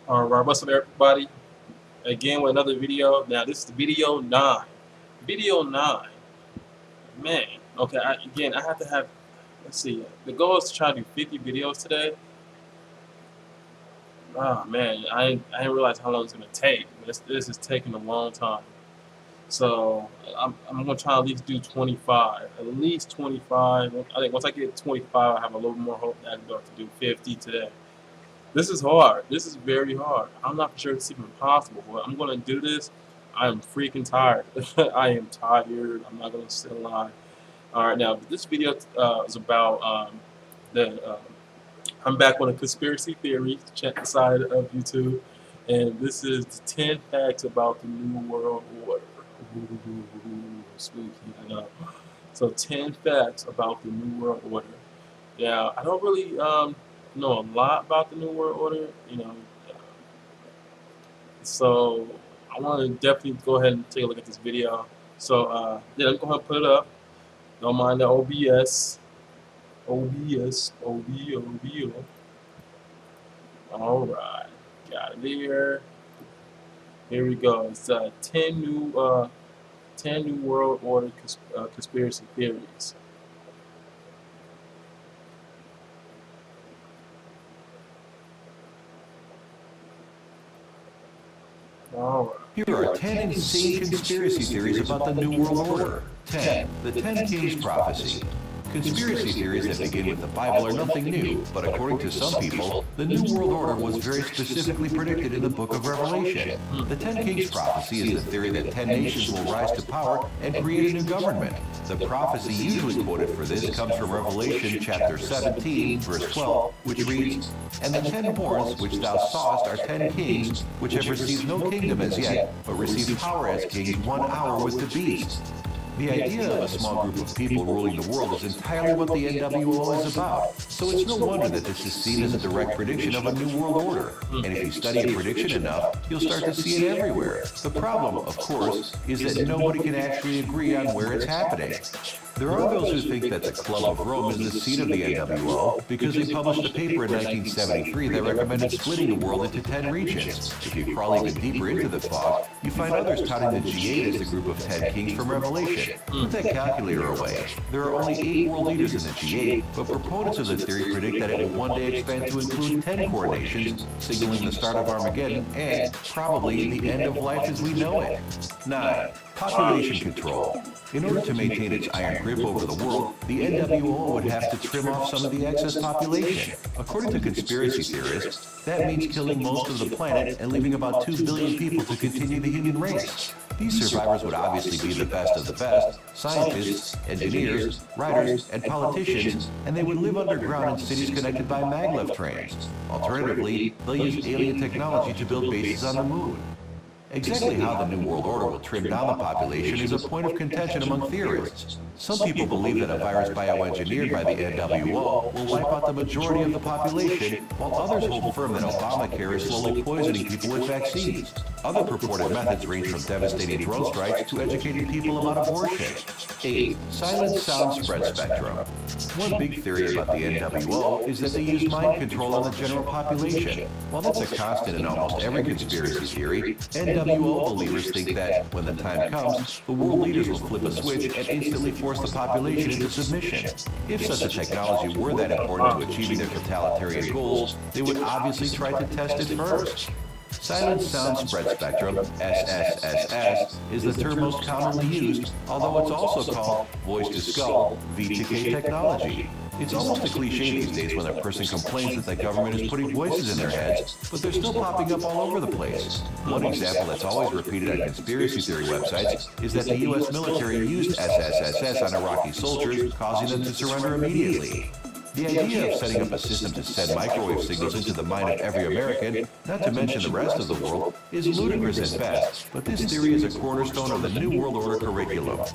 All right, what's up, everybody? Again with another video. Now, this is video 9. Video 9. Man, okay, I have to have, let's see. The goal is to try to do 50 videos today. Oh, man, I didn't realize how long it's going to take. This is taking a long time. So, I'm going to try to at least do 25. At least 25. I think once I get 25, I have a little more hope that I'm going to do 50 today. This is hard. This is very hard. I'm not sure it's even possible, but I'm going to do this. I am freaking tired. I am tired. I'm not going to sit lie. All right, now this video is about the. I'm back on a conspiracy theory chat side of YouTube, and this is the 10 facts about the New World Order. Ooh, spooky, I know. So 10 facts about the New World Order. Now, I don't really know a lot about the New World Order, so I want to definitely go ahead and take a look at this video. So yeah, let me go ahead and put it up. Don't mind the OBS. OBS. All right, got it there. Here we go. It's 10 new World Order conspiracy theories. All right. Here are 10 insane conspiracy theories about the New World Order. 10. The 10 Kings Prophecy. Conspiracy theories that begin with the Bible are nothing new, but according to some people, the New World Order was very specifically predicted in the book of Revelation. The 10 Kings Prophecy is the theory that 10 nations will rise to power and create a new government. The prophecy usually quoted for this comes from Revelation chapter 17, verse 12, which reads, "And the 10 horns which thou sawest are 10 kings, which have received no kingdom as yet, but receive power as kings 1 hour with the beast." The idea of a small group of people ruling the world is entirely what the NWO is about, so it's no wonder that this is seen as a direct prediction of a new world order. And if you study a prediction enough, you'll start to see it everywhere. The problem, of course, is that nobody can actually agree on where it's happening. There are those who think that the Club of Rome is the seat of the NWO because they published a paper in 1973 that recommended splitting the world into 10 regions. If you crawl even deeper into the thought, you find others touting the G8 as the group of 10 kings from Revelation. Put that calculator away. There are only 8 world leaders in the G8, but proponents of the theory predict that it will one day expand to include 10 core nations, signaling the start of Armageddon and, probably, the end of life as we know it. 9. Population control. In order to maintain its iron grip over the world, the NWO would have to trim off some of the excess population. According to conspiracy theorists, that means killing most of the planet and leaving about 2 billion people to continue the human race. These survivors would obviously be the best of the best, scientists, engineers, writers, and politicians, and they would live underground in cities connected by maglev trains. Alternatively, they'll use alien technology to build bases on the moon. Exactly how the New World Order will trim down the population is a point of contention among theorists. Some people believe that a virus bioengineered by the NWO will wipe out the majority of the population, while others hold firm that Obamacare is slowly poisoning people with vaccines. Other purported methods range from devastating drone strikes to educating people about abortion. 8. Silent sound spread spectrum. One big theory about the NWO is that they use mind control on the general population. While that's a constant in almost every conspiracy theory, NWO believers think that, when the time comes, the world leaders will flip a switch and instantly force the population into submission. If such a technology were that important to achieving their totalitarian goals, they would obviously try to test it first. Silent Sound Spread Spectrum, SSSS, is the term most commonly used, although it's also called voice-to-skull, V2K technology. It's almost a cliche these days when a person complains that the government is putting voices in their heads, but they're still popping up all over the place. One example that's always repeated on conspiracy theory websites is that the U.S. military used SSSS on Iraqi soldiers, causing them to surrender immediately. The idea of setting up a system to send microwave signals into the mind of every American, not to mention the rest of the world, is ludicrous at best, but this theory is a cornerstone of the New World Order curriculum.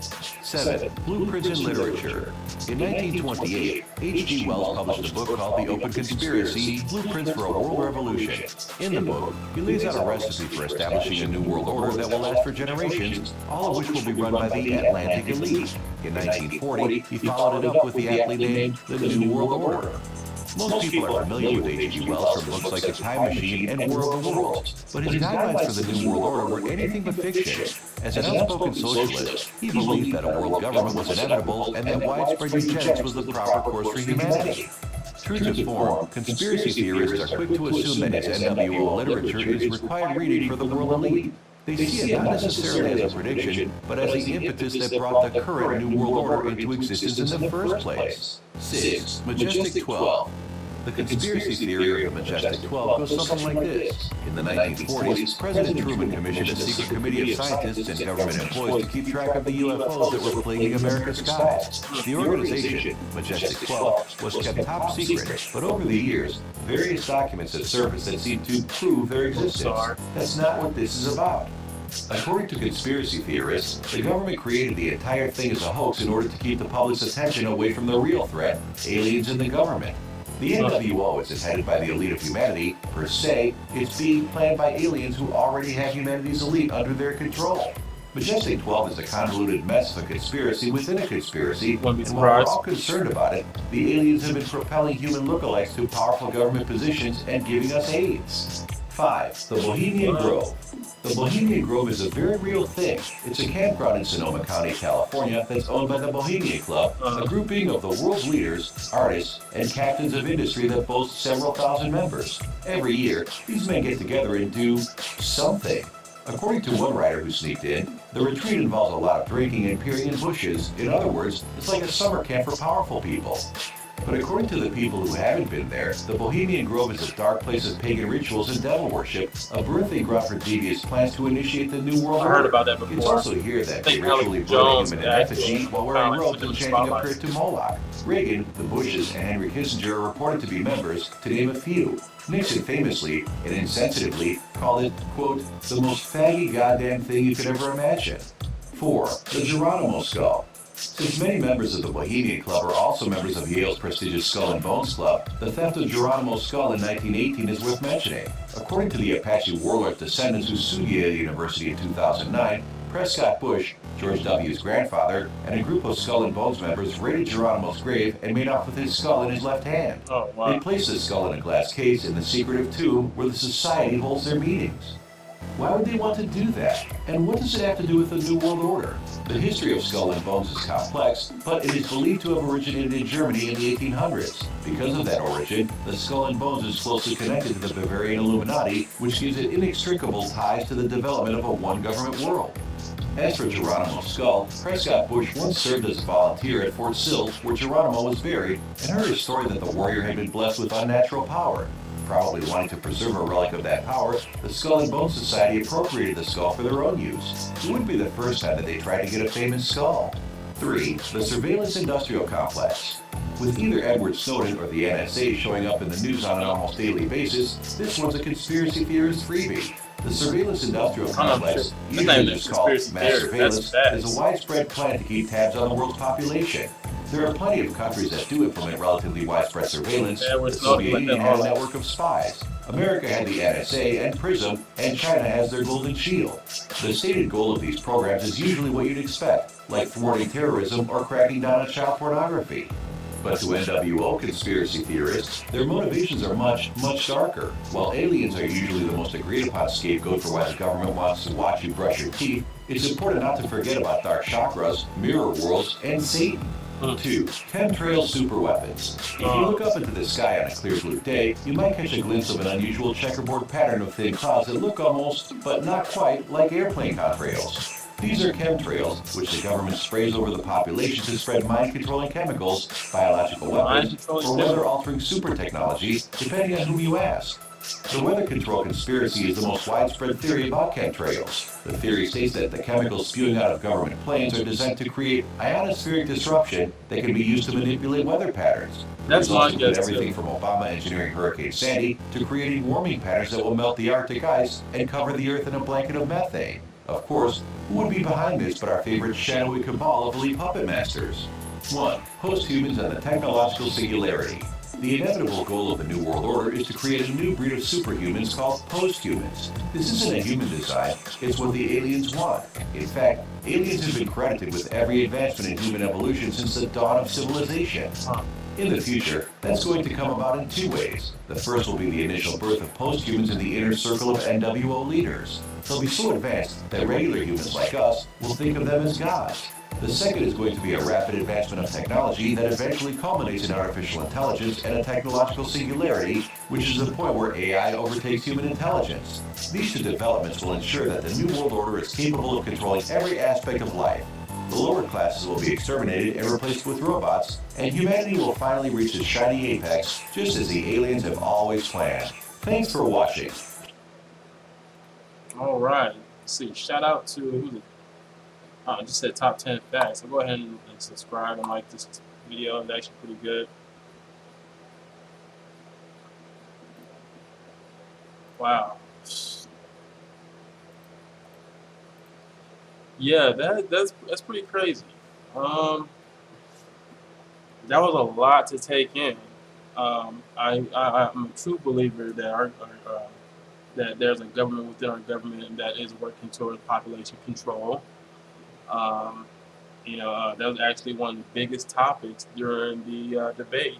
7. Blueprints in literature. In 1928, H.G. Wells published a book called The Open Conspiracy, Blueprints for a World Revolution. In the book, he lays out a recipe for establishing a new world order that will last for generations, all of which will be run by the Atlantic elite. In 1940, he followed it up with the aptly named The New World Order. Most people are familiar with H.G. Wells from books like The Time Machine and War of the Worlds, but his guidelines for the New World Order were anything but fiction. As an outspoken socialist, he believed that a world government was inevitable and that widespread eugenics was the proper course for humanity. True to form, conspiracy theorists are quick to assume that his NWO literature is required reading for the world elite. They see it not necessarily as a prediction, but as the impetus that brought the current New World Order into existence in the first place. 6. Majestic 12. The conspiracy theory of the Majestic 12 goes something like this. In the 1940s, President Truman commissioned a secret committee of scientists and government employees to keep track of the UFOs that were plaguing America's skies. The organization, Majestic 12, was kept top secret, but over the years, various documents have surfaced that seem to prove their existence. That's not what this is about. According to conspiracy theorists, the government created the entire thing as a hoax in order to keep the public's attention away from the real threat, aliens and the government. The NWO isn't headed by the elite of humanity, per se. It's being planned by aliens who already have humanity's elite under their control. Majestic 12 is a convoluted mess of a conspiracy within a conspiracy, and while we're all concerned about it, the aliens have been propelling human lookalikes to powerful government positions and giving us AIDS. 5. The Bohemian Grove. The Bohemian Grove is a very real thing. It's a campground in Sonoma County, California that's owned by the Bohemian Club, a grouping of the world's leaders, artists, and captains of industry that boasts several thousand members. Every year, these men get together and do something. According to one writer who sneaked in, the retreat involves a lot of drinking and peering in bushes. In other words, it's like a summer camp for powerful people. But according to the people who haven't been there, the Bohemian Grove is a dark place of pagan rituals and devil worship, a birthday ground for devious plans to initiate the New World Order. I heard about that before. It's also here that they ritually burn human in effigy while wearing robes and chanting a prayer to Moloch. Reagan, the Bushes, and Henry Kissinger are reported to be members, to name a few. Nixon famously and insensitively called it, quote, the most faggy goddamn thing you could ever imagine. 4. The Geronimo Skull. Since many members of the Bohemian Club are also members of Yale's prestigious Skull and Bones Club, the theft of Geronimo's skull in 1918 is worth mentioning. According to the Apache warlord descendants who sued Yale University in 2009, Prescott Bush, George W.'s grandfather, and a group of Skull and Bones members raided Geronimo's grave and made off with his skull in his left hand. Oh, wow. They placed the skull in a glass case in the secretive tomb where the society holds their meetings. Why would they want to do that? And what does it have to do with the New World Order? The history of Skull and Bones is complex, but it is believed to have originated in Germany in the 1800s. Because of that origin, the Skull and Bones is closely connected to the Bavarian Illuminati, which gives it inextricable ties to the development of a one-government world. As for Geronimo's skull, Prescott Bush once served as a volunteer at Fort Sill, where Geronimo was buried, and heard a story that the warrior had been blessed with unnatural power. Probably wanting to preserve a relic of that power, the Skull and Bones Society appropriated the skull for their own use. It wouldn't be the first time that they tried to get a famous skull. 3. The Surveillance Industrial Complex. With either Edward Snowden or the NSA showing up in the news on an almost daily basis, this one's a conspiracy theorist freebie. The Surveillance Industrial Complex, usually just called mass surveillance, is a widespread plan to keep tabs on the world's population. There are plenty of countries that do implement relatively widespread surveillance. The Soviet Union had a network of spies. America had the NSA and PRISM, and China has their Golden Shield. The stated goal of these programs is usually what you'd expect, like thwarting terrorism or cracking down on child pornography. But to NWO conspiracy theorists, their motivations are much, much darker. While aliens are usually the most agreed upon scapegoat for why the government wants to watch you brush your teeth, it's important not to forget about dark chakras, mirror worlds, and Satan. 2. Chemtrail superweapons. If you look up into the sky on a clear blue day, you might catch a glimpse of an unusual checkerboard pattern of thin clouds that look almost, but not quite, like airplane contrails. These are chemtrails, which the government sprays over the population to spread mind-controlling chemicals, biological weapons, or weather-altering super technology, depending on whom you ask. The weather control conspiracy is the most widespread theory about chemtrails. The theory states that the chemicals spewing out of government planes are designed to create ionospheric disruption that can be used to manipulate weather patterns. That's why you get everything from Obama engineering Hurricane Sandy to creating warming patterns that will melt the Arctic ice and cover the Earth in a blanket of methane. Of course, who would be behind this but our favorite shadowy cabal of elite puppet masters? 1. Post-humans and the technological singularity. The inevitable goal of the New World Order is to create a new breed of superhumans called post-humans. This isn't a human design, it's what the aliens want. In fact, aliens have been credited with every advancement in human evolution since the dawn of civilization. In the future, that's going to come about in two ways. The first will be the initial birth of post-humans in the inner circle of NWO leaders. They'll be so advanced that regular humans like us will think of them as gods. The second is going to be a rapid advancement of technology that eventually culminates in artificial intelligence and a technological singularity, which is the point where AI overtakes human intelligence. These two developments will ensure that the New World Order is capable of controlling every aspect of life. The lower classes will be exterminated and replaced with robots, and humanity will finally reach its shiny apex, just as the aliens have always planned. Thanks for watching. All right. Let's see. Shout out to who's it? I just said top 10 facts. So go ahead and subscribe and like this video. It's actually pretty good. Wow. Yeah, that's pretty crazy. Um, that was a lot to take in. I'm a true believer that that there's a government within our government that is working towards population control. Um, that was actually one of the biggest topics during the debate.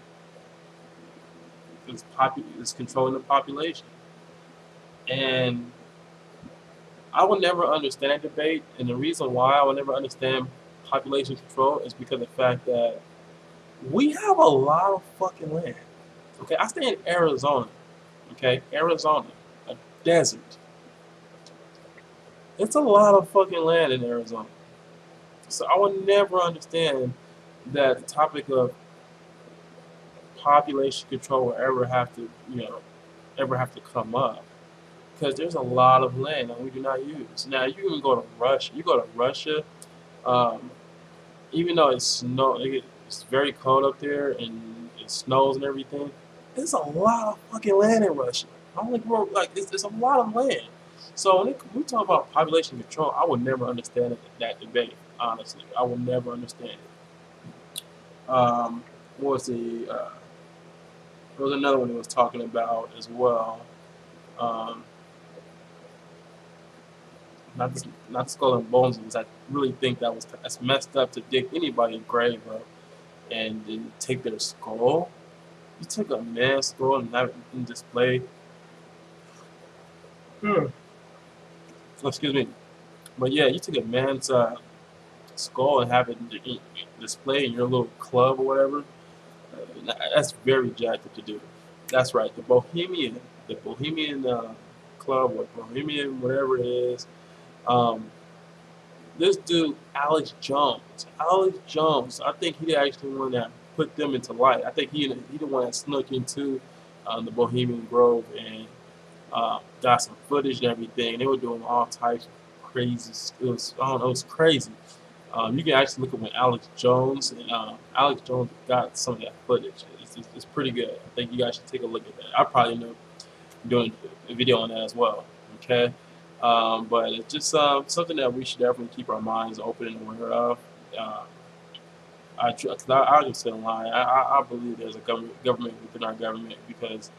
It's controlling the population, and I will never understand that debate. And the reason why I will never understand population control is because of the fact that we have a lot of fucking land. Okay, I stay in Arizona. Okay, Arizona, a desert. It's a lot of fucking land in Arizona. So I will never understand that the topic of population control will ever have to come up, because there's a lot of land that we do not use. Now you can go to Russia. You go to Russia, um, even though it's very cold up there and it snows and everything. There's a lot of fucking land in Russia. I'm like, it's a lot of land. So when we talk about population control, I would never understand that debate. Honestly, I will never understand it. What was there was another one he was talking about as well. Um, not the skull and bones, because I really think that's messed up to dig anybody's grave up and then take their skull. You took a man's skull and have it in display. Oh, excuse me. But yeah, you took a man's skull and have it displayed in your little club or whatever. That's very jacked up to do. That's right. The Bohemian club or Bohemian whatever it is. Um, this dude Alex Jones. Alex Jones. I think he actually one that put them into light. I think he the one that snuck into the Bohemian Grove and got some footage and everything. They were doing all types of crazy. I don't know. It was crazy. You can actually look at when Alex Jones got some of that footage. It's pretty good. I think you guys should take a look at that. I probably end up doing a video on that as well. Okay, but it's just something that we should definitely keep our minds open and aware of. I'll just say a lie. I believe there's a government within our government, because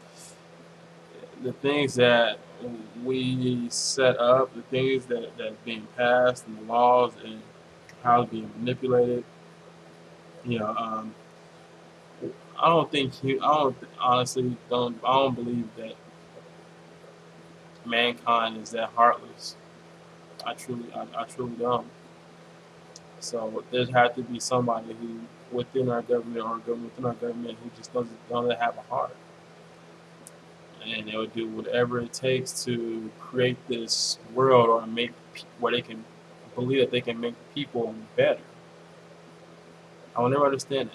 the things that we set up, the things that are being passed, and the laws and how it's being manipulated. You know, I don't think I don't believe that mankind is that heartless. I truly don't. So there has to be somebody who within our government or within our government who just don't have a heart, and they would do whatever it takes to create this world or make where they can believe that they can make people better. I will never understand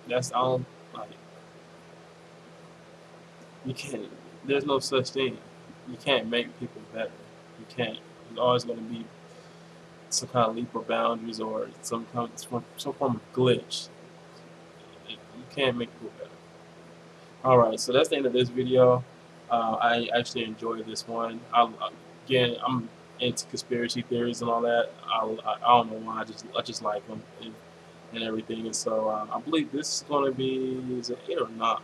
that. I don't like. You can't. There's no such thing. You can't make people better. You can't. There's always going to be some kind of leap of boundaries or some form of glitch. You can't make people better. All right, so that's the end of this video. I actually enjoyed this one. Again, I'm into conspiracy theories and all that. I don't know why. I just like them and everything. And so I believe this is going to be, is it 8 or 9?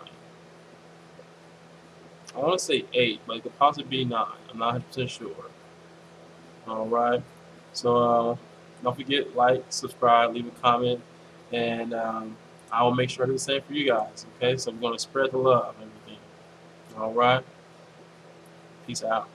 I want to say 8, but it could possibly be 9. I'm not 100% sure. All right. So don't forget, like, subscribe, leave a comment, and I will make sure I do the same for you guys. Okay, so we're gonna spread the love and everything. All right. Peace out.